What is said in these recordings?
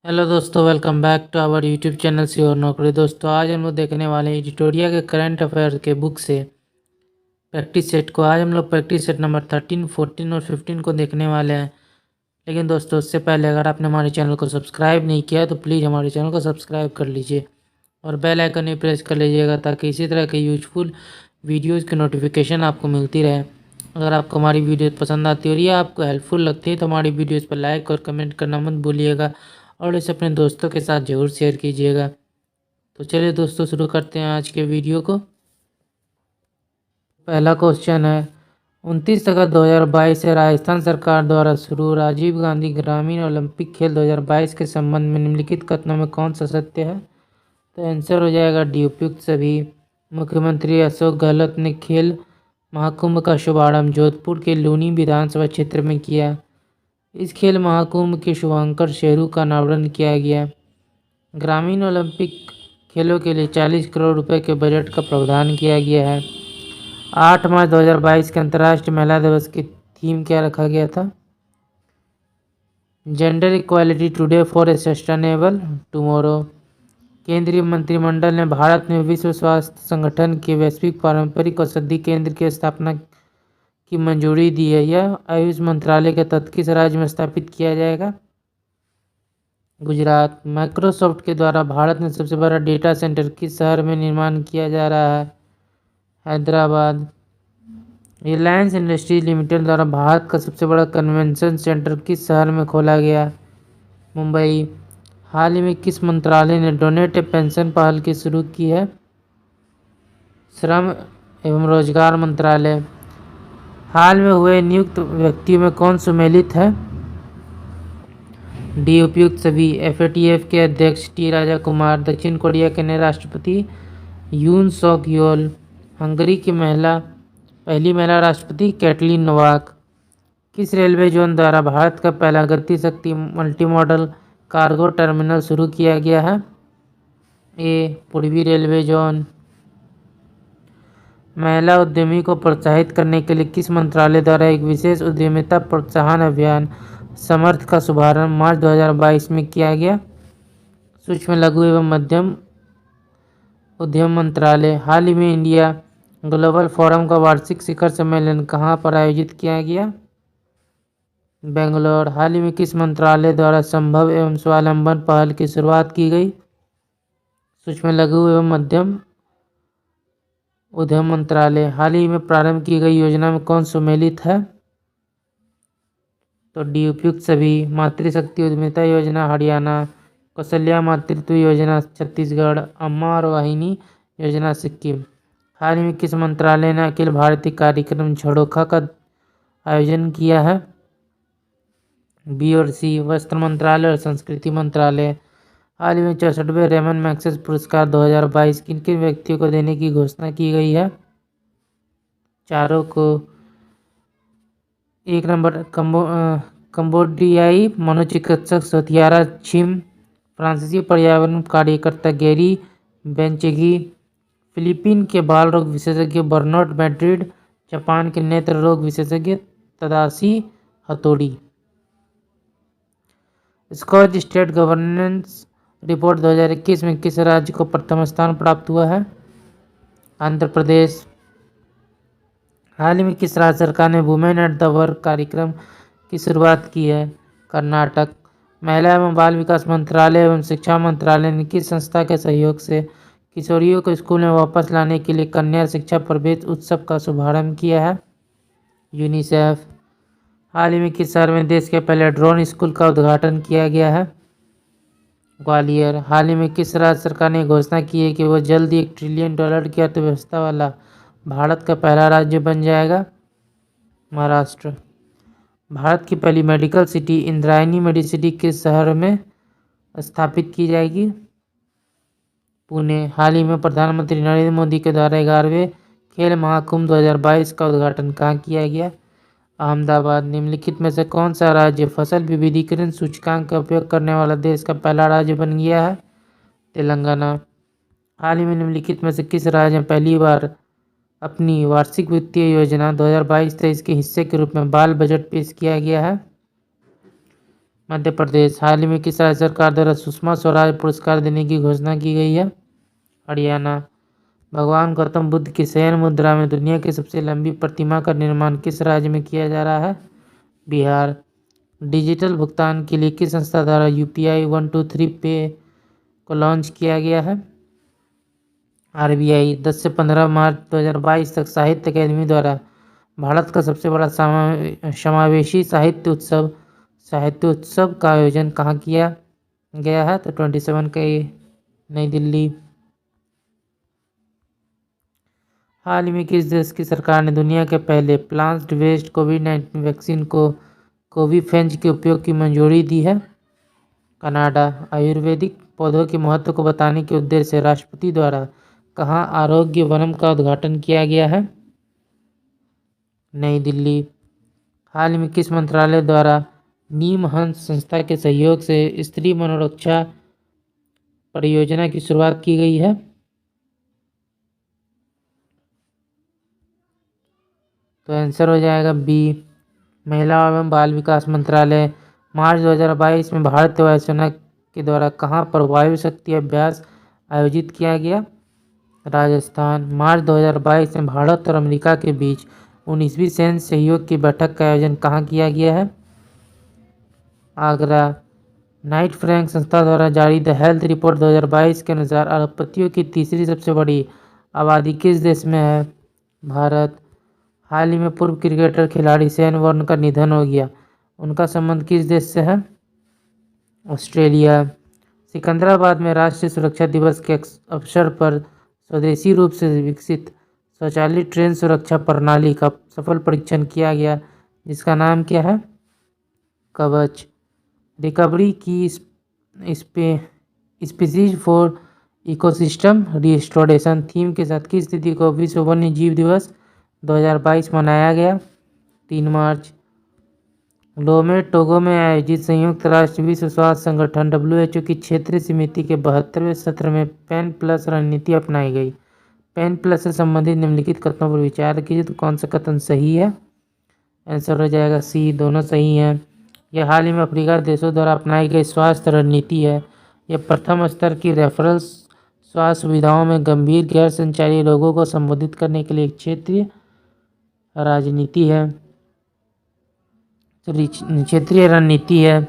Hello दोस्तों, welcome back to our YouTube channel sure Naukri. दोस्तों आज हम लोग देखने वाले हैं एडिटोरिया के करंट अफेयर के बुक से प्रैक्टिस सेट को। आज हम लोग प्रैक्टिस सेट नंबर 13, 14 और 15 को देखने वाले हैं। लेकिन दोस्तों उससे पहले अगर आपने हमारे चैनल को सब्सक्राइब नहीं किया तो प्लीज़ हमारे चैनल को सब्सक्राइब कर लीजिए और बेल आइकन भी प्रेस कर लीजिएगा ताकि इसी तरह के यूजफुल वीडियोज़ की नोटिफिकेशन आपको मिलती रहे। अगर आपको हमारी वीडियो पसंद आती है और ये आपको हेल्पफुल लगती है तो हमारी वीडियोज़ पर लाइक और कमेंट करना मत भूलिएगा और इसे अपने दोस्तों के साथ ज़रूर शेयर कीजिएगा। तो चलिए दोस्तों शुरू करते हैं आज के वीडियो को। पहला क्वेश्चन है 29 अगस्त 2022 से राजस्थान सरकार द्वारा शुरू राजीव गांधी ग्रामीण ओलंपिक खेल 2022 के संबंध में निम्नलिखित कथनों में कौन सा सत्य है? तो आंसर हो जाएगा डी उपयुक्त सभी। मुख्यमंत्री अशोक गहलोत ने खेल महाकुंभ का शुभारंभ जोधपुर के लूनी विधानसभा क्षेत्र में किया। इस खेल महाकुंभ के शुभांकर शेरू का अनावरण किया गया। ग्रामीण ओलंपिक खेलों के लिए 40 करोड़ रुपए के बजट का प्रावधान किया गया है। 8 मार्च 2022 के अंतर्राष्ट्रीय महिला दिवस की थीम क्या रखा गया था? Gender equality today for a sustainable tomorrow. केंद्रीय मंत्रिमंडल ने भारत में विश्व स्वास्थ्य संगठन के वैश्विक पारंपरिक औषधि केंद्र की स्थापना की मंजूरी दी है। यह आयुष मंत्रालय के तहत किस राज्य में स्थापित किया जाएगा? गुजरात। माइक्रोसॉफ्ट के द्वारा भारत में सबसे बड़ा डेटा सेंटर किस शहर में निर्माण किया जा रहा है? हैदराबाद। रिलायंस इंडस्ट्रीज लिमिटेड द्वारा भारत का सबसे बड़ा कन्वेंशन सेंटर किस शहर में खोला गया? मुंबई। हाल ही में किस मंत्रालय ने डोनेट ए पेंशन पहल की शुरू की है? श्रम एवं रोजगार मंत्रालय। हाल में हुए नियुक्त व्यक्तियों में कौन सुमेलित है? डी उपयुक्त सभी। एफएटीएफ के अध्यक्ष टी राजा कुमार। दक्षिण कोरिया के नए राष्ट्रपति यून सॉक योल। हंगरी की पहली महिला राष्ट्रपति कैटलीन नोवाक। किस रेलवे जोन द्वारा भारत का पहला गति शक्ति मल्टी मॉडल कार्गो टर्मिनल शुरू किया गया है? ए पूर्वी रेलवे जोन। महिला उद्यमी को प्रोत्साहित करने के लिए किस मंत्रालय द्वारा एक विशेष उद्यमिता प्रोत्साहन अभियान समर्थ का शुभारंभ मार्च 2022 में किया गया? सूक्ष्म लघु एवं मध्यम उद्यम मंत्रालय। हाल ही में इंडिया ग्लोबल फोरम का वार्षिक शिखर सम्मेलन कहाँ पर आयोजित किया गया? बेंगलोर। हाल ही में किस मंत्रालय द्वारा संभव एवं स्वावलंबन पहल की शुरुआत की गई? सूक्ष्म लघु एवं मध्यम उद्यम मंत्रालय। हाल ही में प्रारंभ की गई योजना में कौन सुमेलित है? तो डी उपयुक्त सभी। मातृशक्ति उद्यमिता योजना हरियाणा। कौशल्या मातृत्व योजना छत्तीसगढ़। अम्मा और वाहिनी योजना सिक्किम। हाल ही में किस मंत्रालय ने अखिल भारतीय कार्यक्रम झरोखा का आयोजन किया है? बी और सी। वस्त्र मंत्रालय और संस्कृति मंत्रालय। हाल ही में 64वें रेमन मैग्सेसे पुरस्कार 2022 किन किन व्यक्तियों को देने की घोषणा की गई है? चारों को। 1 नंबर कंबोडियाई मनोचिकित्सक सोथियारा छिम। फ्रांसीसी पर्यावरण कार्यकर्ता गैरी बेंचेगी। फिलीपीन के बाल रोग विशेषज्ञ बर्नार्ड मैड्रिड। जापान के नेत्र रोग विशेषज्ञ तदाशी हथोड़ी। स्कॉच स्टेट गवर्नेंस रिपोर्ट 2021 में किस राज्य को प्रथम स्थान प्राप्त हुआ है? आंध्र प्रदेश। हाल ही में किस राज्य सरकार ने वुमेन एट द वर्क कार्यक्रम की शुरुआत की है? कर्नाटक। महिला एवं बाल विकास मंत्रालय एवं शिक्षा मंत्रालय ने किस संस्था के सहयोग से किशोरियों को स्कूल में वापस लाने के लिए कन्या शिक्षा प्रवेश उत्सव का शुभारंभ किया है? यूनिसेफ। हाल ही में किस शहर में देश के पहले ड्रोन स्कूल का उद्घाटन किया गया है? ग्वालियर। हाल ही में किस राज्य सरकार ने घोषणा की है कि वो जल्द ही $1 ट्रिलियन की अर्थव्यवस्था वाला भारत का पहला राज्य बन जाएगा? महाराष्ट्र। भारत की पहली मेडिकल सिटी इंद्रायणी मेडिसिटी किस शहर में स्थापित की जाएगी? पुणे। हाल ही में प्रधानमंत्री नरेंद्र मोदी के द्वारा 11वें खेल महाकुंभ 2022 का उद्घाटन कहाँ किया गया? अहमदाबाद। निम्नलिखित में से कौन सा राज्य फसल विविधीकरण सूचकांक का उपयोग करने वाला देश का पहला राज्य बन गया है? तेलंगाना। हाल ही में निम्नलिखित में से किस राज्य ने पहली बार अपनी वार्षिक वित्तीय योजना 2022-23 के हिस्से के रूप में बाल बजट पेश किया गया है? मध्य प्रदेश। हाल ही में किस राज्य सरकार द्वारा सुषमा स्वराज पुरस्कार देने की घोषणा की गई है? हरियाणा। भगवान गौतम बुद्ध की शयन मुद्रा में दुनिया की सबसे लंबी प्रतिमा का निर्माण किस राज्य में किया जा रहा है? बिहार। डिजिटल भुगतान के लिए किस संस्था द्वारा UPI 123 पे को लॉन्च किया गया है? RBI। 10 से 15 मार्च 2022 तक साहित्य अकादमी द्वारा भारत का सबसे बड़ा समावेशी साहित्य उत्सव का आयोजन कहाँ किया गया है? तो 27 का नई दिल्ली। हाल ही में किस देश की सरकार ने दुनिया के पहले प्लांट बेस्ड कोविड-19 वैक्सीन को कोविफेंज के उपयोग की मंजूरी दी है? कनाडा। आयुर्वेदिक पौधों के महत्व को बताने के उद्देश्य से राष्ट्रपति द्वारा कहाँ आरोग्य वनम का उद्घाटन किया गया है? नई दिल्ली। हाल ही में किस मंत्रालय द्वारा नीम हंस संस्था के सहयोग से स्त्री मनोरक्षा परियोजना की शुरुआत की गई है? तो आंसर हो जाएगा बी, महिला एवं बाल विकास मंत्रालय। मार्च 2022 में भारतीय वायुसेना के द्वारा कहाँ पर वायु शक्ति अभ्यास आयोजित किया गया? राजस्थान। मार्च 2022 में भारत और अमेरिका के बीच 19वीं सैन्य सहयोग की बैठक का आयोजन कहाँ किया गया है? आगरा। नाइट फ्रैंक संस्था द्वारा जारी द हेल्थ रिपोर्ट 2022 के अनुसार अरबपतियों की तीसरी सबसे बड़ी आबादी किस देश में है? भारत। हाल ही में पूर्व क्रिकेटर खिलाड़ी शेन वॉर्न का निधन हो गया, उनका संबंध किस देश से है? ऑस्ट्रेलिया। सिकंदराबाद में राष्ट्रीय सुरक्षा दिवस के अवसर पर स्वदेशी रूप से विकसित स्वचालित ट्रेन सुरक्षा प्रणाली का सफल परीक्षण किया गया, जिसका नाम क्या है? कवच। रिकवरी की species for ecosystem restoration theme के साथ किस तिथि को विश्व वन्य जीव दिवस 2022 मनाया गया? 3 मार्च। लोमे टोगो में आयोजित संयुक्त राष्ट्र विश्व स्वास्थ्य संगठन WHO की क्षेत्रीय समिति के 72वें सत्र में पेन प्लस रणनीति अपनाई गई। पेन प्लस से संबंधित निम्नलिखित कथनों पर विचार कीजिए, तो कौन सा कथन सही है? आंसर हो जाएगा सी, दोनों सही हैं। यह हाल ही में अफ्रीका देशों द्वारा अपनाई गई स्वास्थ्य रणनीति है। यह प्रथम स्तर की रेफरल स्वास्थ्य सुविधाओं में गंभीर गैर संचारी रोगों को संबोधित करने के लिए एक क्षेत्रीय राजनीति है, क्षेत्रीय रणनीति है।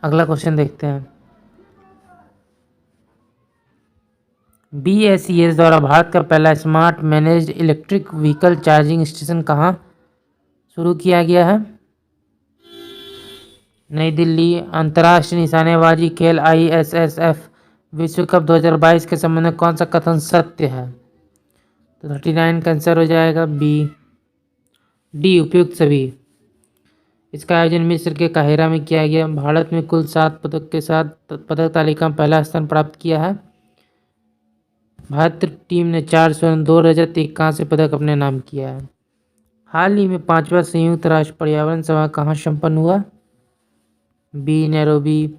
अगला क्वेश्चन देखते हैं। BSES द्वारा भारत का पहला smart managed electric vehicle charging station कहाँ शुरू किया गया है? नई दिल्ली। अंतर्राष्ट्रीय निशानेबाजी खेल ISSF विश्व कप 2022 के संबंध में कौन सा कथन सत्य है? तो 39 का आंसर हो जाएगा बी, डी उपयुक्त सभी। इसका आयोजन मिस्र के काहिरा में किया गया। भारत में कुल 7 पदक के साथ पदक तालिका में पहला स्थान प्राप्त किया है। भारतीय टीम ने 4 स्वर्ण 2 रजत 1 कांस्य पदक अपने नाम किया है। हाल ही में 5वां संयुक्त राष्ट्र पर्यावरण सभा कहाँ संपन्न हुआ? B, Nairobi.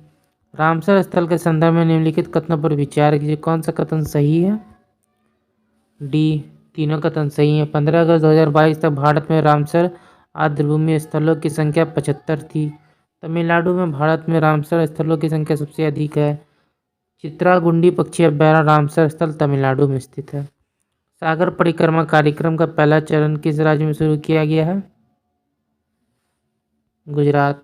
रामसर स्थल के संदर्भ में निम्नलिखित कथनों पर विचार कीजिए, कौन सा कथन सही है? डी, तीनों कथन सही है। 15 अगस्त 2022 तक भारत में रामसर आर्द्रभूमि स्थलों की संख्या 75 थी। तमिलनाडु में भारत में रामसर स्थलों की संख्या सबसे अधिक है। चित्रागुंडी पक्षी अभयारण्य रामसर स्थल तमिलनाडु में स्थित है। सागर परिक्रमा कार्यक्रम का पहला चरण किस राज्य में शुरू किया गया है? गुजरात।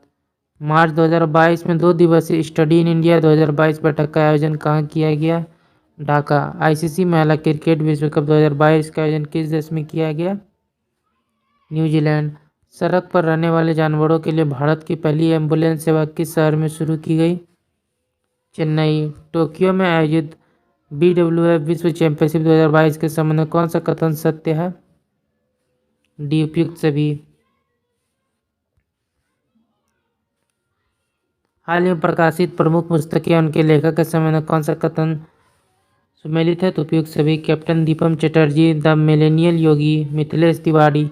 मार्च 2022 में 2 दिवसीय स्टडी इन इंडिया 2022 बैठक का आयोजन कहाँ किया गया? ढाका। ICC महिला क्रिकेट विश्व कप 2022 का आयोजन किस देश में किया गया? न्यूजीलैंड। सड़क पर रहने वाले जानवरों के लिए भारत की पहली एम्बुलेंस सेवा किस शहर में शुरू की गई? चेन्नई। टोक्यो में आयोजित BWF विश्व चैंपियनशिप 2022 के संबंध में कौन सा कथन सत्य है? डी उपयुक्त सभी। हाल ही में प्रकाशित प्रमुख पुस्तकें उनके लेखक के संबंध में कौन सा कथन सुमेलित है? तो उपयुक्त सभी। Captain Deepam Chatterjee, the millennial yogi, Mithilesh Tiwari,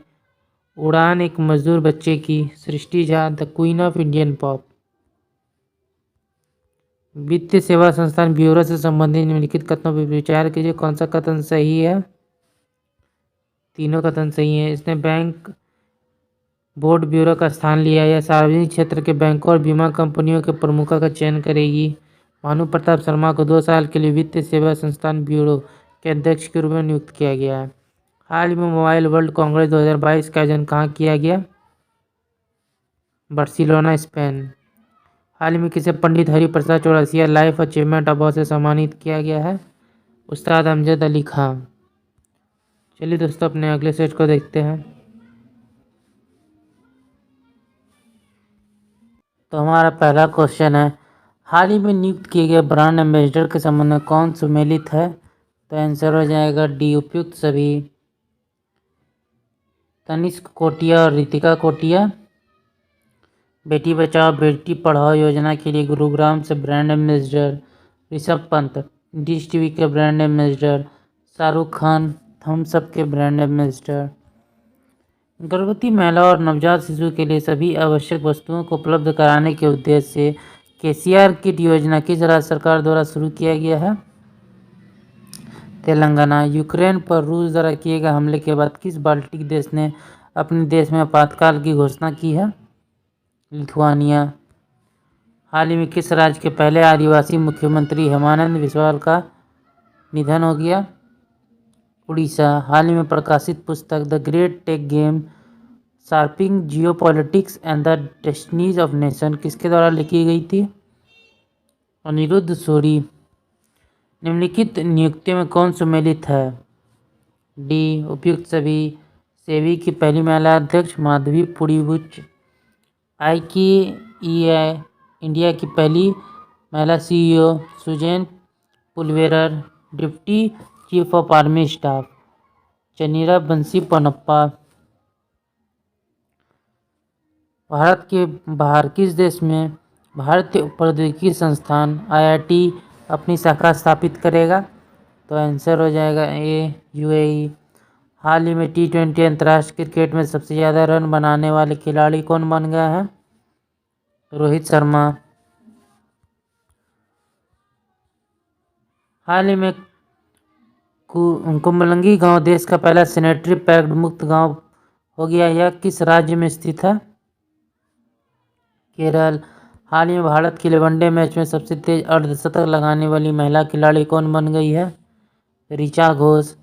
Udaan एक मजदूर बच्चे की, Srishti Jha, the queen of Indian pop. वित्तीय सेवा संस्थान ब्यूरो से संबंधित निम्नलिखित कथनों पर विचार कीजिए, कौन सा कथन सही है? तीनों कथन सही है। इसने बैंक बोर्ड ब्यूरो का स्थान लिया। यह सार्वजनिक क्षेत्र के बैंकों और बीमा कंपनियों के प्रमुखों का चयन करेगी। भानु प्रताप शर्मा को 2 साल के लिए वित्तीय सेवा संस्थान ब्यूरो के अध्यक्ष के रूप में नियुक्त किया गया है। हाल ही में मोबाइल वर्ल्ड कांग्रेस 2022 का आयोजन कहाँ किया गया? Barcelona, Spain. हाल ही में किसे Pandit Hariprasad Chaurasia life achievement award से सम्मानित किया गया है? उस्ताद अमजद अली खां। चलिए दोस्तों, अपने अगले सेट को देखते हैं। तो हमारा पहला क्वेश्चन है, हाल ही में नियुक्त किए गए ब्रांड एम्बेसडर के संबंध में कौन सम्मिलित है? तो आंसर हो जाएगा डी, उपयुक्त सभी। तनिष्क कोटिया और रितिका कोटिया। बेटी बचाओ बेटी पढ़ाओ योजना के लिए गुरुग्राम से brand ambassador Rishabh Pant. Dish TV के brand ambassador Shahrukh Khan. Thums Up के ब्रांड एम्बेसडर। गर्भवती महिला और नवजात शिशु के लिए सभी आवश्यक वस्तुओं को उपलब्ध कराने के उद्देश्य से केसीआर किट योजना किस राज्य सरकार द्वारा शुरू किया गया है? तेलंगाना। यूक्रेन पर रूस द्वारा किए गए हमले के बाद किस बाल्टिक देश ने अपने देश में आपातकाल की घोषणा की है? लिथुआनिया। हाल ही में किस राज्य के पहले आदिवासी मुख्यमंत्री हेमानंद बिस्वाल का निधन हो गया? उड़ीसा। हाल ही में प्रकाशित पुस्तक the great tech game sharping geopolitics and the destinies of nation किसके द्वारा लिखी गई थी? अनिरुद्ध सूरी। निम्नलिखित नियुक्तियों में कौन सम्मिलित है? डी, उपयुक्त सभी। सेबी की पहली महिला अध्यक्ष माधवी पुरीबुच। IKEA इंडिया की पहली महिला CEO Susanne Pulverer. Deputy chief of army staff Chanira Bansi Ponnappa. Bharat के बाहर किस देश में भारतीय प्रौद्योगिकी संस्थान IIT अपनी शाखा स्थापित करेगा? तो आंसर हो जाएगा ए, UAE। हाल ही में T20 अंतर्राष्ट्रीय क्रिकेट में सबसे ज़्यादा रन बनाने वाले खिलाड़ी कौन बन गए हैं? रोहित शर्मा। हाल ही में कुंबलंगी गांव देश का पहला सैनिटरी पैड मुक्त गांव हो गया। यह किस राज्य में स्थित है? केरल। हाल ही में भारत के लिए वनडे मैच में सबसे तेज अर्धशतक लगाने वाली महिला खिलाड़ी कौन बन गई है? ऋचा घोष।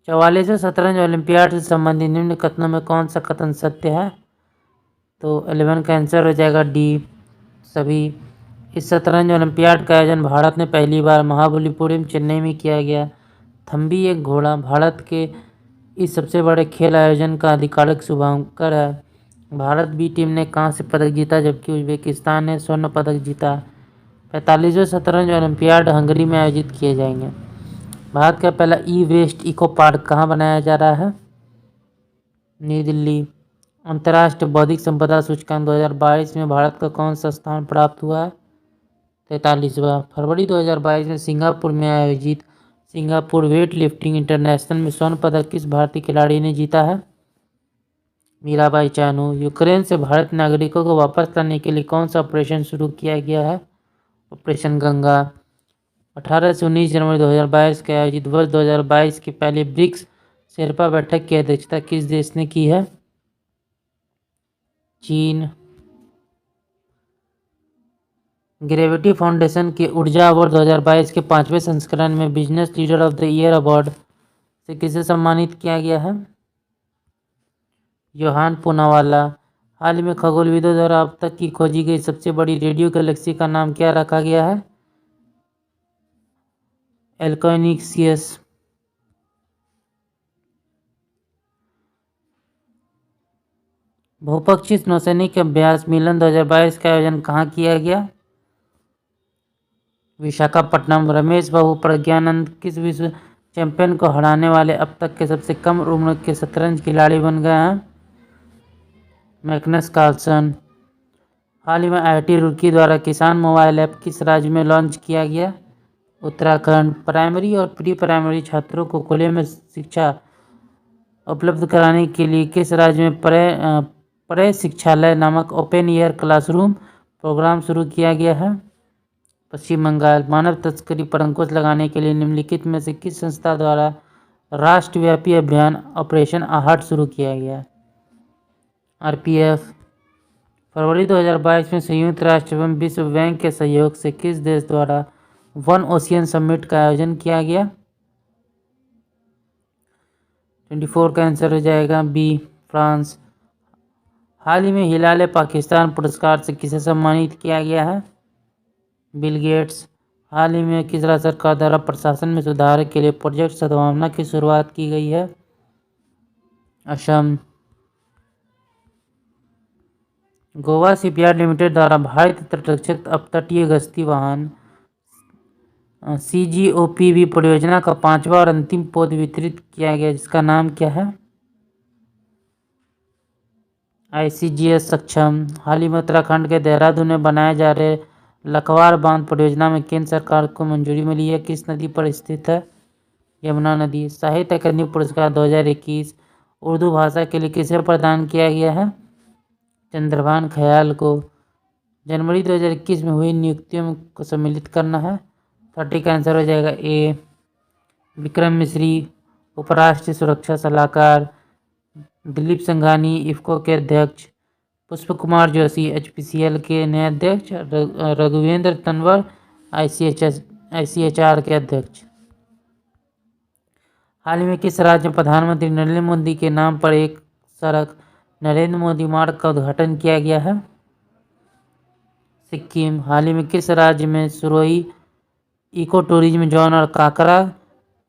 44वें शतरंज ओलंपियाड से संबंधित निम्न कथनों में कौन सा कथन सत्य है? तो 11 का आंसर हो जाएगा डी, सभी। इस शतरंज ओलंपियाड का आयोजन भारत में पहली बार महाबलीपुरम चेन्नई में किया गया। थम्बी एक घोड़ा भारत के इस सबसे बड़े खेल आयोजन का आधिकारिक शुभारंभकर है। भारत बी टीम ने कांस्य पदक जीता जबकि उज्बेकिस्तान ने स्वर्ण पदक जीता। 45वें शतरंज ओलंपियाड हंगरी में आयोजित किए जाएंगे। भारत का पहला ई-वेस्ट इको पार्क कहाँ बनाया जा रहा है? नई दिल्ली। अंतर्राष्ट्रीय बौद्धिक संपदा सूचकांक 2022 में भारत का कौन सा स्थान प्राप्त हुआ है? 43वां। फरवरी 2022 में सिंगापुर में आयोजित सिंगापुर वेट लिफ्टिंग इंटरनेशनल में स्वर्ण पदक किस भारतीय खिलाड़ी ने जीता है? मीराबाई चानू। यूक्रेन से भारतीय नागरिकों को वापस लाने के लिए कौन सा ऑपरेशन शुरू किया गया है? ऑपरेशन गंगा। 18 से 19 जनवरी 2022 के आयोजित वर्ष 2022 की पहली ब्रिक्स शेर्पा बैठक की अध्यक्षता किस देश ने की है? चीन। ग्रेविटी फाउंडेशन के ऊर्जा अवार्ड 2022 के 5वें संस्करण में business leader of the year award से किसे सम्मानित किया गया है? योहान पूनावाला। हाल ही में खगोलविदों द्वारा अब तक की खोजी गई सबसे बड़ी रेडियो गैलेक्सी का नाम क्या रखा गया है? एल्कोनिक्सियस। बहुपक्षीय नौसैनिक अभ्यास मिलन 2022 का आयोजन कहाँ किया गया? विशाखापट्टनम। रमेश बाबू प्रज्ञानंद किस विश्व चैंपियन को हराने वाले अब तक के सबसे कम उम्र के शतरंज खिलाड़ी बन गए हैं? Magnus Carlsen. हाल ही में IIT रुड़की द्वारा किसान मोबाइल ऐप किस राज्य में लॉन्च किया गया? उत्तराखंड। प्राइमरी और प्री प्राइमरी छात्रों को खुले में शिक्षा उपलब्ध कराने के लिए किस राज्य में प्रशिक्षालय नामक ओपन एयर क्लासरूम प्रोग्राम शुरू किया गया है? पश्चिम बंगाल। मानव तस्करी पर अंकुश लगाने के लिए निम्नलिखित में से किस संस्था द्वारा राष्ट्रव्यापी अभियान ऑपरेशन आहट शुरू किया गया? RPF। फरवरी 2022 में संयुक्त राष्ट्र एवं विश्व बैंक के सहयोग से किस देश द्वारा वन ओशियन समिट का आयोजन किया गया? 24 का आंसर हो जाएगा बी, फ्रांस। हाल ही में हिलाल पाकिस्तान पुरस्कार से किसे सम्मानित किया गया है? Bill Gates. हाल ही में किस राज्य सरकार द्वारा प्रशासन में सुधार के लिए प्रोजेक्ट सद्भावना की शुरुआत की गई है? असम। गोवा शिपयार्ड लिमिटेड द्वारा भारतीय तटरक्षक अपतटीय गश्ती वाहन CGOPV परियोजना का 5वां और अंतिम पोत वितरित किया गया, जिसका नाम क्या है? ICGS सक्षम। हाल ही में उत्तराखंड के देहरादून में बनाए जा रहे लखवार बांध परियोजना में केंद्र सरकार को मंजूरी मिली है। किस नदी पर स्थित है? यमुना नदी। साहित्य अकादमी पुरस्कार 2021 उर्दू भाषा के लिए किसे प्रदान किया गया है? चंद्रभान खयाल को। जनवरी 2021 में हुई नियुक्तियों को सम्मिलित करना है। 30 का आंसर हो जाएगा ए, विक्रम मिश्री। उपराष्ट्रीय सुरक्षा सलाहकार दिलीप संघानी इफ्को के अध्यक्ष, पुष्प कुमार जोशी HPCL के नए अध्यक्ष, रघुवेंद्र तंवर ICHR के अध्यक्ष। हाल ही में किस राज्य में प्रधानमंत्री नरेंद्र मोदी के नाम पर एक सड़क नरेंद्र मोदी मार्ग का उद्घाटन किया गया है? सिक्किम। हाल ही में किस राज्य में सुरोई इको टूरिज्म जोन और काकरा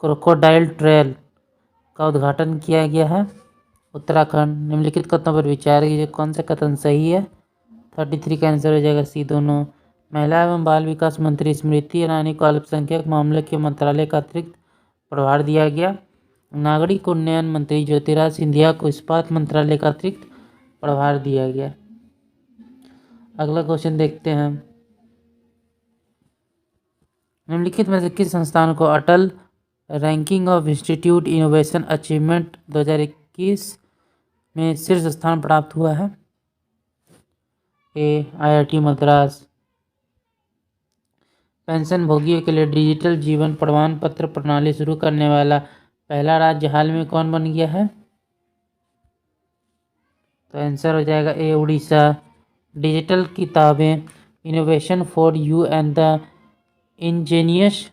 क्रोकोडाइल ट्रेल का उद्घाटन किया गया है? उत्तराखंड। निम्नलिखित कथनों पर विचार कीजिए, कौन सा कथन सही है? 33 का आंसर हो जाएगा सी, दोनों। महिला एवं बाल विकास मंत्री स्मृति ईरानी को अल्पसंख्यक मामले के मंत्रालय का अतिरिक्त प्रभार दिया गया। नागरिक उन्नयन मंत्री ज्योतिराज सिंधिया को इस्पात मंत्रालय का अतिरिक्त प्रभार दिया गया। अगला क्वेश्चन देखते हैं। निम्नलिखित में से किस संस्थान को Atal ranking of institute innovation achievement 2021 में शीर्ष स्थान प्राप्त हुआ है? ए, IIT मद्रास। पेंशन भोगियों के लिए डिजिटल जीवन प्रमाण पत्र प्रणाली शुरू करने वाला पहला राज्य हाल में कौन बन गया है? तो आंसर हो जाएगा ए, उड़ीसा। डिजिटल किताबें innovation for you and the ingenious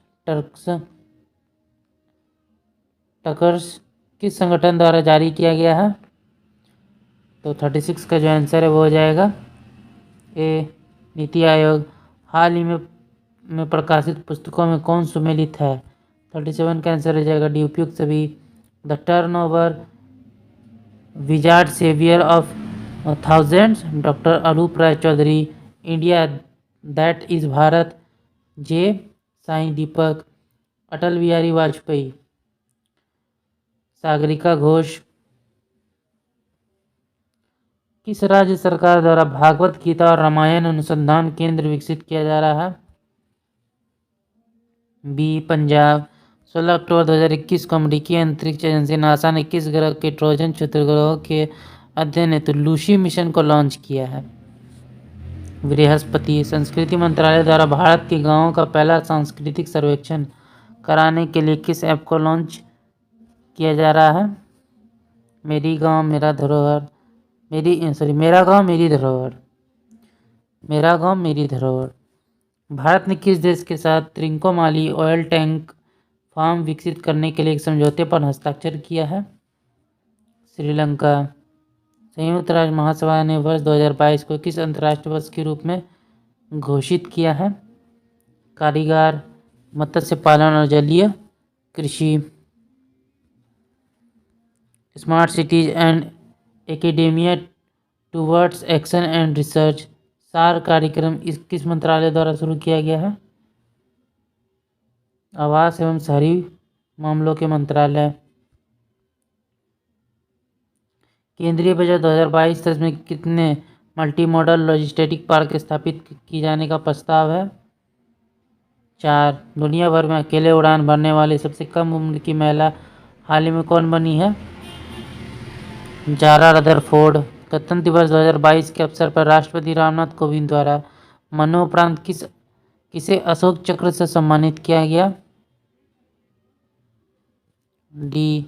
tinkers किस संगठन द्वारा जारी किया गया है? तो 36 का जो आंसर है वो हो जाएगा ए, नीति आयोग। हाल ही में प्रकाशित पुस्तकों में कौन सुमेलित है? 37 का आंसर हो जाएगा डी, उपयुक्त सभी। The turnover wizard saviour of thousands doctor Arup Roy Chowdhury, India that is Bharat J, Sai Deepak, Atal Bihari Vajpayee, Sagarika Ghosh. किस राज्य सरकार द्वारा भागवत गीता और रामायण अनुसंधान केंद्र विकसित किया जा रहा है? बी, पंजाब। 16 अक्टूबर 2021 को अमेरिकी अंतरिक्ष एजेंसी नासा ने किस ग्रह के ट्रोजन क्षुद्रग्रहों के अध्ययन हेतु लूसी मिशन को लॉन्च किया है? बृहस्पति। संस्कृति मंत्रालय द्वारा भारत के गांवों का पहला सांस्कृतिक सर्वेक्षण कराने के लिए किस ऐप को लॉन्च किया जा रहा है? मेरी गांव मेरा धरोहर, मेरा गांव मेरी धरोहर, मेरा गांव मेरी धरोहर। भारत ने किस देश के साथ त्रिंकोमाली ऑयल टैंक फार्म विकसित करने के लिए एक समझौते पर हस्ताक्षर किया है? श्रीलंका। संयुक्त राष्ट्र महासभा ने वर्ष 2022 को किस अंतर्राष्ट्रीय वर्ष के रूप में घोषित किया है? कारीगर, मत्स्य पालन और जलीय कृषि। Smart cities and academia towards action and research सार कार्यक्रम किस मंत्रालय द्वारा शुरू किया गया है? आवास एवं शहरी मामलों के मंत्रालय। केंद्रीय बजट 2022-23 में कितने मल्टी मॉडल लॉजिस्टिक पार्क स्थापित किए जाने का प्रस्ताव है? 4। दुनिया भर में अकेले उड़ान भरने वाली सबसे कम उम्र की महिला हाल ही में कौन बनी है? Zara Rutherford. गणतंत्र दिवस 2022 के अवसर पर राष्ट्रपति रामनाथ कोविंद द्वारा मरणोपरांत किसे अशोक चक्र से सम्मानित किया गया? D,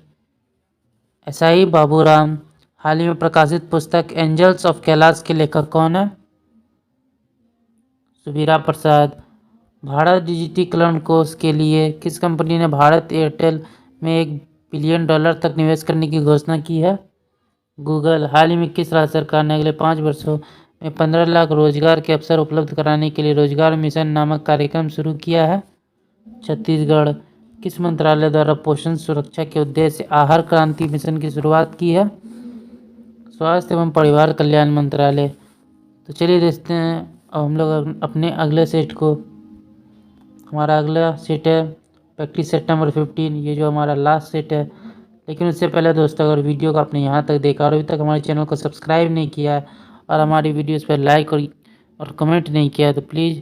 SI Baburam. हाल ही में प्रकाशित पुस्तक एंजल्स ऑफ कैलाश के लेखक कौन है? सुबीरा प्रसाद। भारत डिजिटीकरण कोष के लिए किस कंपनी ने भारत एयरटेल में $1 बिलियन तक निवेश करने की घोषणा की है? गूगल। हाल ही में किस राज्य सरकार ने अगले 5 वर्षों में 15 लाख रोजगार के अवसर उपलब्ध कराने के लिए रोजगार मिशन नामक कार्यक्रम शुरू किया है? छत्तीसगढ़। किस मंत्रालय द्वारा पोषण सुरक्षा के उद्देश्य से आहार क्रांति मिशन की शुरुआत की है? स्वास्थ्य एवं परिवार कल्याण मंत्रालय। तो चलिए देखते हैं अब हम लोग अपने अगले सेट को। हमारा अगला सेट है प्रैक्टिस सेट नंबर 15। ये जो हमारा लास्ट सेट है, लेकिन उससे पहले दोस्तों अगर वीडियो को आपने यहाँ तक देखा और अभी तक हमारे चैनल को सब्सक्राइब नहीं किया है और हमारी वीडियोस पर लाइक और कमेंट नहीं किया है तो प्लीज़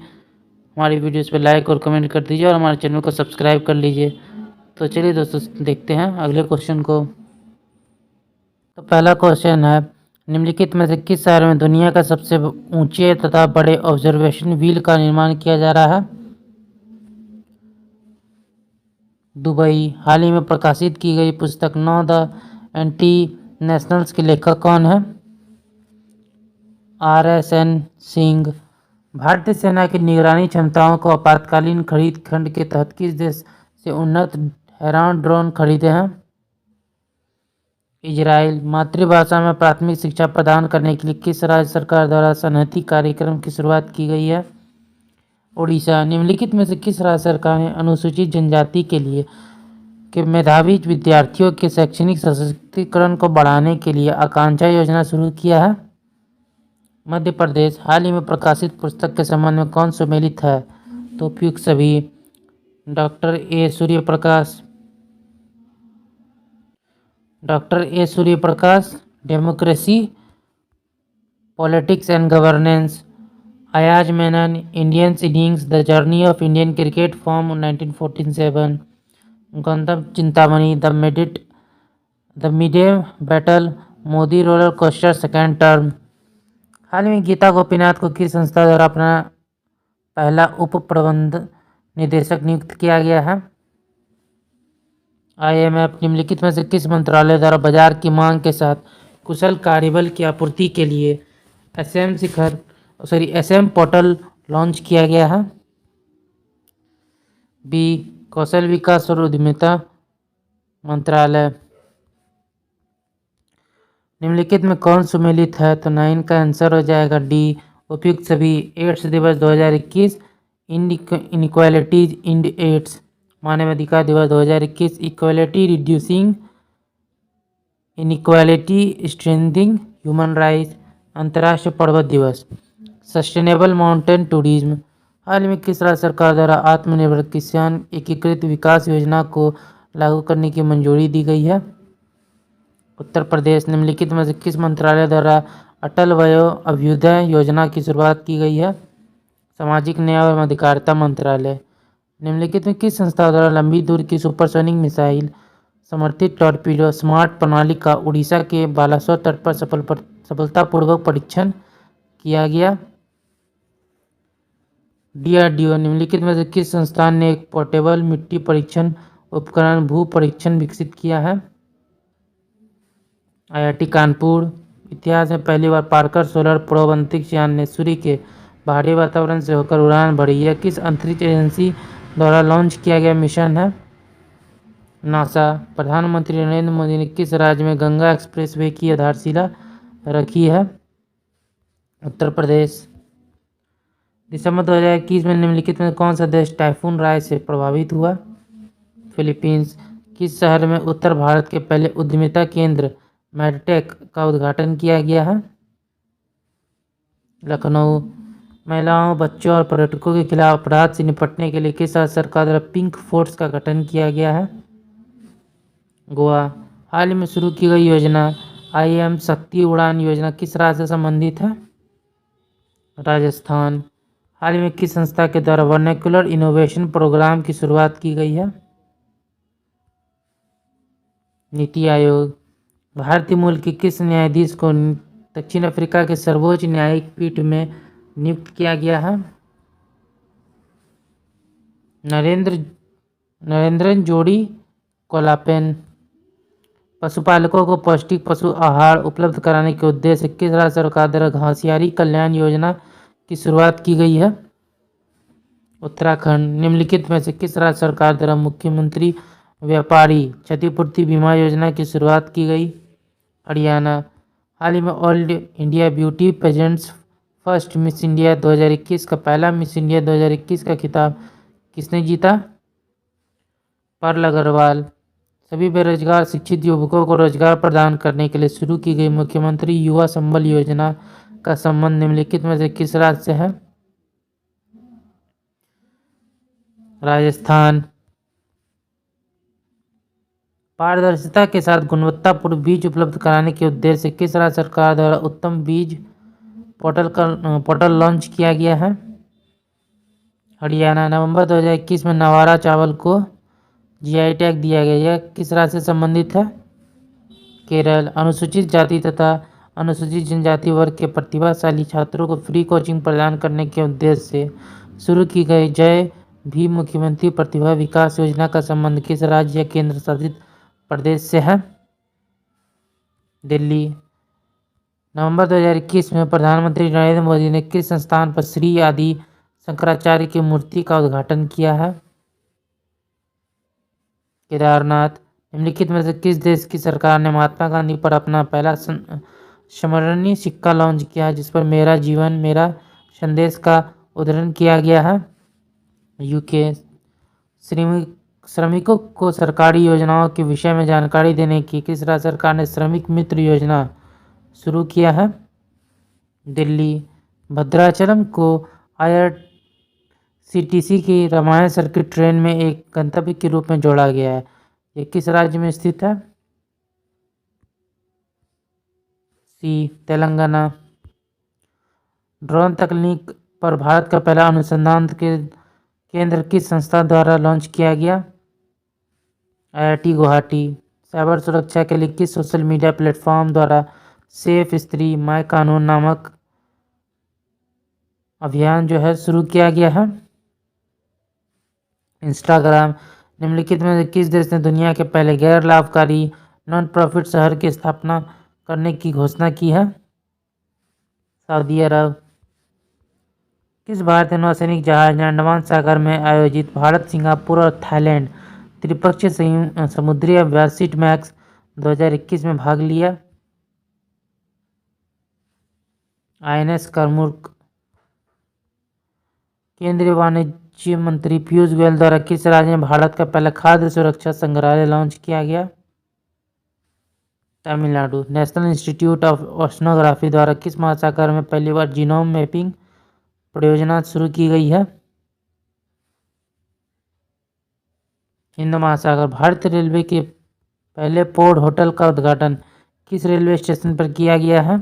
हमारी वीडियोस पर लाइक और कमेंट कर दीजिए और हमारे चैनल को सब्सक्राइब कर लीजिए। तो चलिए दोस्तों देखते हैं अगले क्वेश्चन को। तो पहला क्वेश्चन है, निम्नलिखित में से किस शहर में दुनिया का सबसे ऊंचे तथा बड़े ऑब्जर्वेशन व्हील का निर्माण किया जा रहा है? दुबई। हाल ही में प्रकाशित की गई पुस्तक नो द एंटी नेशनल्स के लेखक कौन है? RSN सिंह। भारतीय सेना की निगरानी क्षमताओं को आपातकालीन खरीद खंड के तहत किस देश से उन्नत हेरॉन ड्रोन खरीदे हैं? इजराइल। मातृभाषा में प्राथमिक शिक्षा प्रदान करने के लिए किस राज्य सरकार द्वारा सन्निहित कार्यक्रम की शुरुआत की गई है? ओडिशा। निम्नलिखित में से किस राज्य सरकार ने अनुसूचित जनजाति के लिए के मेधावी विद्यार्थियों के शैक्षणिक सशक्तिकरण को बढ़ाने के लिए आकांक्षा योजना शुरू किया है? मध्य प्रदेश। हाल ही में प्रकाशित पुस्तक के संबंध में कौन सम्मिलित है? तो उपयुक्त सभी। Doctor A Suryaprakash. Democracy, politics and governance. Ayaz Menon, Indians innings, the journey of Indian cricket from 1947। Gautam Chintamani, the midway battle, Modi roller coaster second term. हाल ही में गीता गोपीनाथ को किस संस्था द्वारा अपना पहला उप प्रबंध निदेशक नियुक्त किया गया है? IMF। निम्नलिखित में से किस मंत्रालय द्वारा बाजार की मांग के साथ कुशल कार्यबल की आपूर्ति के लिए SM पोर्टल लॉन्च किया गया है? बी। कौशल विकास और उद्यमिता मंत्रालय। निम्नलिखित में कौन सम्मिलित है? तो 9 का आंसर हो जाएगा डी, उपयुक्त सभी। एड्स दिवस 2021, इनइक्वालिटीज इन एड्स, मानवाधिकार दिवस 2021, equality reducing inequality strengthening human rights, अंतर्राष्ट्रीय पर्वत दिवस, सस्टेनेबल माउंटेन टूरिज्म। हाल में किस राज्य सरकार द्वारा आत्मनिर्भर किसान एकीकृत विकास योजना को लागू करने की मंजूरी दी गई है? उत्तर प्रदेश। निम्नलिखित में से किस मंत्रालय द्वारा अटल वयो अभ्युदय योजना की शुरुआत की गई है? सामाजिक न्याय एवं अधिकारिता मंत्रालय। निम्नलिखित में किस संस्था द्वारा लंबी दूरी की सुपरसोनिक मिसाइल समर्थित टॉर्पीडो स्मार्ट प्रणाली का उड़ीसा के बालासोर तट पर सफलतापूर्वक परीक्षण किया गया? DRDO। निम्नलिखित में से किस संस्थान ने एक पोर्टेबल मिट्टी परीक्षण उपकरण भू परीक्षण विकसित किया है? IIT कानपुर। इतिहास में पहली बार पार्कर सोलर प्रोब अंतरिक्ष यान ने सूर्य के बाहरी वातावरण से होकर उड़ान भरी। यह किस अंतरिक्ष एजेंसी द्वारा लॉन्च किया गया मिशन है? नासा। प्रधानमंत्री नरेंद्र मोदी ने किस राज्य में गंगा एक्सप्रेसवे की आधारशिला रखी है? उत्तर प्रदेश। दिसंबर 2021 में निम्नलिखित में कौन सा देश टाइफून राय से प्रभावित हुआ? फिलीपींस। किस शहर में उत्तर भारत के पहले उद्यमिता केंद्र मेडटेक का उद्घाटन किया गया है? लखनऊ। महिलाओं, बच्चों और पर्यटकों के खिलाफ अपराध से निपटने के लिए किस राज्य सरकार द्वारा पिंक फोर्स का गठन किया गया है? गोवा। हाल ही में शुरू की गई योजना IM शक्ति उड़ान योजना किस राज्य से संबंधित है? राजस्थान। हाल ही में किस संस्था के द्वारा वर्नाक्युलर इनोवेशन प्रोग्राम की शुरुआत की गई है? नीति आयोग। भारतीय मूल के किस न्यायाधीश को दक्षिण अफ्रीका के सर्वोच्च न्यायिक पीठ में नियुक्त किया गया है? नरेंद्रन जोड़ी कोलापेन। पशुपालकों को पौष्टिक पशु आहार उपलब्ध कराने के उद्देश्य से किस राज्य सरकार द्वारा घासियारी कल्याण योजना की शुरुआत की गई है? उत्तराखंड। निम्नलिखित में से किस राज्य सरकार द्वारा मुख्यमंत्री व्यापारी क्षतिपूर्ति बीमा योजना की शुरुआत की गई? हरियाणा। हाल ही में all India beauty pageants first miss India 2021 का पहला मिस इंडिया 2021 का खिताब किसने जीता? पर्ल अग्रवाल। सभी बेरोजगार शिक्षित युवकों को रोजगार प्रदान करने के लिए शुरू की गई मुख्यमंत्री युवा संबल योजना का संबंध निम्नलिखित में से किस राज्य से है? राजस्थान। पारदर्शिता के साथ गुणवत्तापूर्ण बीज उपलब्ध कराने के उद्देश्य से किस राज्य सरकार द्वारा उत्तम बीज पोर्टल लॉन्च किया गया है? हरियाणा। नवंबर 2021 में नवारा चावल को जीआई टैग दिया गया। यह किस राज्य से संबंधित है? केरल। अनुसूचित जाति तथा अनुसूचित जनजाति वर्ग के प्रतिभाशाली छात्रों को फ्री कोचिंग प्रदान करने के उद्देश्य से शुरू की गई जय भीम मुख्यमंत्री प्रतिभा विकास योजना का संबंध किस राज्य या केंद्र शासित प्रदेश से है? दिल्ली। नवंबर 2021 में प्रधानमंत्री नरेंद्र मोदी ने किस संस्थान पर श्री आदि शंकराचार्य की मूर्ति का उद्घाटन किया है? केदारनाथ। निम्नलिखित में से किस देश की सरकार ने महात्मा गांधी पर अपना पहला स्मरणीय सिक्का लॉन्च किया है जिस पर मेरा जीवन मेरा संदेश का उद्धरण किया गया है? यूके। श्रमिकों को सरकारी योजनाओं के विषय में जानकारी देने की किस राज्य सरकार ने श्रमिक मित्र योजना शुरू किया है? दिल्ली। भद्राचलम को आईआरसीटीसी की रामायण सर्किट ट्रेन में एक गंतव्य के रूप में जोड़ा गया है। यह किस राज्य में स्थित है? सी। तेलंगाना। ड्रोन तकनीक पर भारत का पहला अनुसंधान केंद्र किस संस्था द्वारा लॉन्च किया गया? आईआईटी गुवाहाटी। साइबर सुरक्षा के लिए किस सोशल मीडिया प्लेटफॉर्म द्वारा सेफ स्त्री माय कानून नामक अभियान जो है शुरू किया गया है? इंस्टाग्राम। निम्नलिखित में से किस देश ने दुनिया के पहले गैर लाभकारी नॉन प्रॉफिट शहर की स्थापना करने की घोषणा की है? सऊदी अरब। किस भारतीय नौसैनिक जहाज ने अंडमान सागर में आयोजित भारत सिंगापुर और थाईलैंड त्रिपक्षीय समुद्री अभ्यास सीट मैक्स 2021 में भाग लिया? आईएनएस करमुक। केंद्रीय वाणिज्य मंत्री पीयूष गोयल द्वारा किस राज्य में भारत का पहला खाद्य सुरक्षा संग्रहालय लॉन्च किया गया? Tamil Nadu. National institute of oceanography द्वारा किस महासागर में पहली बार जीनोम मैपिंग परियोजना शुरू की गई है? हिंद महासागर। भारतीय रेलवे के पहले पोर्ट होटल का उद्घाटन किस रेलवे स्टेशन पर किया गया है?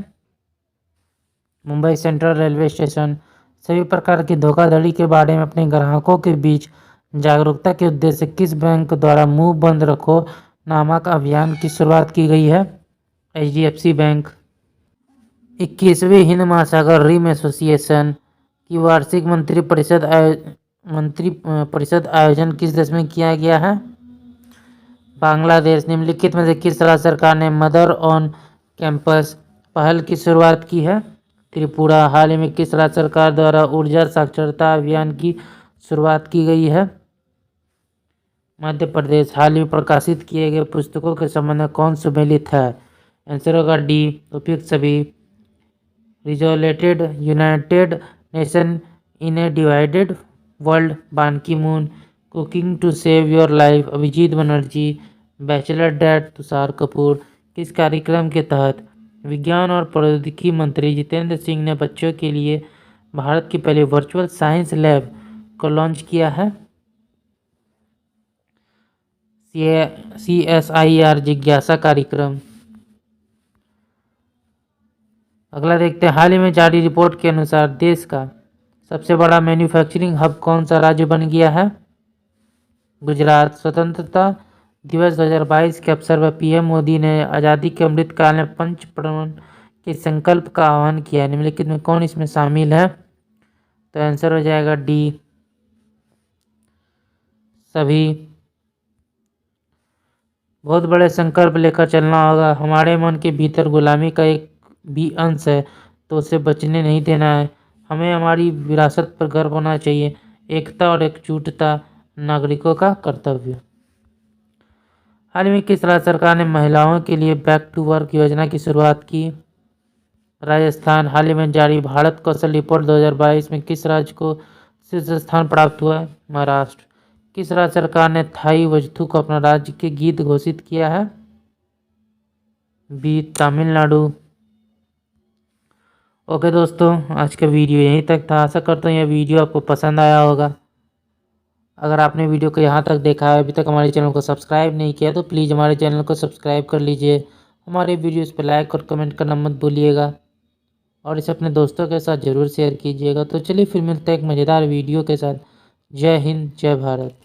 Mumbai central railway station. सभी प्रकार की धोखाधड़ी के बारे में अपने ग्राहकों के बीच जागरूकता के उद्देश्य से किस बैंक द्वारा मुंह बंद रखो नामक अभियान की शुरुआत की गई है? HDFC bank. 21वीं हिंद महासागर रिम एसोसिएशन की वार्षिक मंत्री परिषद आयोजन किस देश में किया गया है? बांग्लादेश। निम्नलिखित में से किस राज्य सरकार ने मदर ऑन कैंपस पहल की शुरुआत की है? त्रिपुरा। हाल ही में किस राज्य सरकार द्वारा ऊर्जा साक्षरता अभियान की शुरुआत की गई है? मध्य प्रदेश। हाल ही में प्रकाशित किए गए पुस्तकों के संबंध में कौन सुमेलित है? आंसर होगा डी उपयुक्त सभी। Resolved united nation in a divided world Ban Ki Moon. Cooking to save your life Abhijit Banerjee. Bachelor dad Tushar Kapoor. किस कार्यक्रम के तहत विज्ञान और प्रौद्योगिकी मंत्री जितेंद्र सिंह ने बच्चों के लिए भारत की पहली वर्चुअल साइंस लैब को लॉन्च किया है? CSIR जिज्ञासा कार्यक्रम। अगला देखते हैं। हाल ही में जारी रिपोर्ट के अनुसार देश का सबसे बड़ा मैन्युफैक्चरिंग हब कौन सा राज्य बन गया है? गुजरात। स्वतंत्रता दिवस 2022 के अवसर पर पीएम मोदी ने आज़ादी के अमृतकाल में पंच प्रण के संकल्प का आह्वान किया। निम्नलिखित में कौन इसमें शामिल है? तो आंसर हो जाएगा डी सभी। बहुत बड़े संकल्प लेकर चलना होगा। हमारे मन के भीतर गुलामी का एक भी अंश है तो उसे बचने नहीं देना है। हमें हमारी विरासत पर गर्व होना चाहिए। एकता और एकजुटता नागरिकों का कर्तव्य। हाल ही में किस राज्य सरकार ने महिलाओं के लिए बैक टू वर्क योजना की शुरुआत की? राजस्थान। हाल ही में जारी भारत कौशल रिपोर्ट 2022 में किस राज्य को शीर्ष स्थान प्राप्त हुआ है? महाराष्ट्र। किस राज्य सरकार ने थाई वजथू को अपना राज्य के गीत घोषित किया है? बी तमिलनाडु। ओके दोस्तों, आज का वीडियो यहीं तक था। आशा करता हूँ यह वीडियो आपको पसंद आया होगा। अगर आपने वीडियो को यहाँ तक देखा है, अभी तक हमारे चैनल को सब्सक्राइब नहीं किया तो प्लीज़ हमारे चैनल को सब्सक्राइब कर लीजिए। हमारे वीडियोस पर लाइक और कमेंट करना मत भूलिएगा और इसे अपने दोस्तों के साथ ज़रूर शेयर कीजिएगा। तो चलिए फिर मिलते हैं एक मज़ेदार वीडियो के साथ। जय हिंद, जय भारत।